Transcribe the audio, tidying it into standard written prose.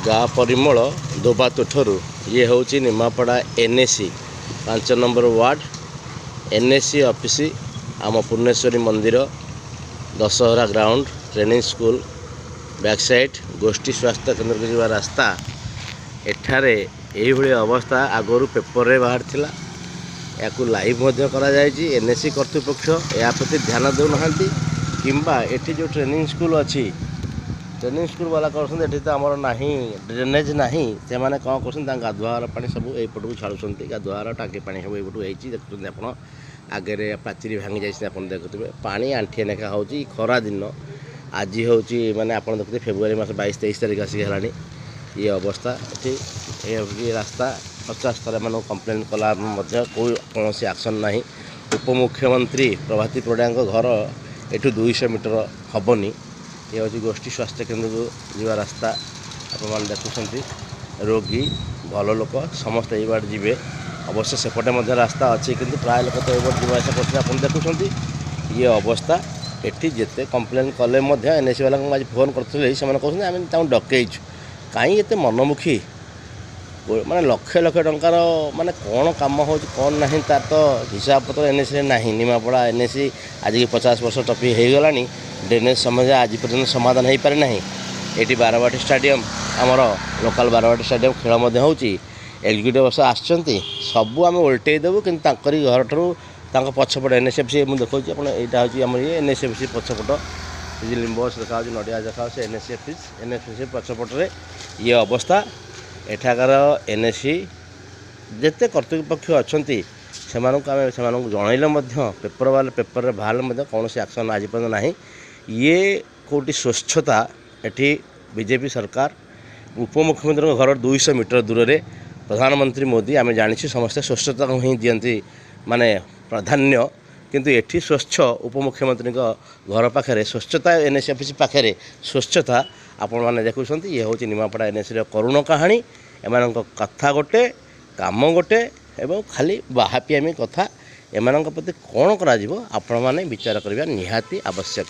ଗାଁ ପରିମଳ ଦୋବା ତୁଠରୁ ये हूँ Nimapada NAC 5 number ward NAC office आम पूर्णेश्वरी मंदिर Dussehra ground training school back side गोष्ठी स्वास्थ्य केंद्र को जा रास्ता एठारे यही अवस्था आगरू पेपर रे बाहर थिला या लाइव एनएसी कर्तृपक्ष या प्रति ध्यान देना किंबा एठी जो ट्रेनिंग स्कूल अच्छी ट्रेनिंग स्कूल वाला कर तो आमर ना ड्रेनेज ना से मैंने कौन कर गाधुआर पा सब यपट को छाड़ुंट गाधुआर टाँगी पा सब यपट देखते आप आगे पाचेरी भांगी जाए आप देखुए पानी आंठिए लेखा हो खरा दिन आज हूँ मैंने आप देखते फेब्रुआरी मास 22-23 तारीख आसिक है ये अवस्था ये रास्ता 50 थर मैं कम्प्लेन कला कौन एक्शन ना उपमुख्यमंत्री प्रभाती परिड़ा घर एठू 200 मीटर हेनी ये हूँ गोष्ठी स्वास्थ्य केंद्र को जा रास्ता आप देखुं रोगी भल लोक समस्त ये बाटे जी अवश्य सेपटे रास्ता अच्छी कि प्राय लोग तो ये जावासा कर देखुं ये अवस्था एटी जिते कम्प्लेन कले एनएसी वाला आज फोन करते से कहते आम डकईचु कहीं एत मनमुखी माने लक्ष लक्ष टंकार माने कौन कम हो कौन ना तार तो हिसाब पत्र एनएसी ना निमापड़ा एनएसी आज की 50 वर्ष टपी हो गला ड्रेनेज समस्या आज पर्यटन समाधान हो पारे ना ये बारवाटी स्टाडियम आमर लोकल बारवाटी स्टाडियम खेल होती एक्जिक्यूटिव बस आसुँच सबू आम उल्टे देवु कि घर ठार पछपट एनएसएफसी मुझे देखा यहाँ हूँ आम ये एनएसएफसी पछपट लिंब गछ देखा नड़िया देखा एनएसएफसी पछपटे ये अवस्था एठाकार एनएसी जिते कर्तृपक्ष अच्छा से जनइले पेपर वाले पेपर बाहर कौन एक्शन आज पर्यटन ना ये कौटी स्वच्छता एटी बीजेपी सरकार उपमुख्यमंत्री घर 200 मीटर दूर से प्रधानमंत्री मोदी आम जानी समस्ते स्वच्छता को ही दिखती माने प्राधान्य किंतु एठी स्वच्छ उपमुख्यमंत्री घर पाखे स्वच्छता एनएसी ऑफिस पाखे स्वच्छता आपण मैंने देखुं ये हूँ निमापड़ा एनएसी करुण कहानी एम कथा गोटे काम गोटे एवं खाली बाहापियामी कथा एम प्रति कौन कर आपण मैंने विचार करने निहाती आवश्यक।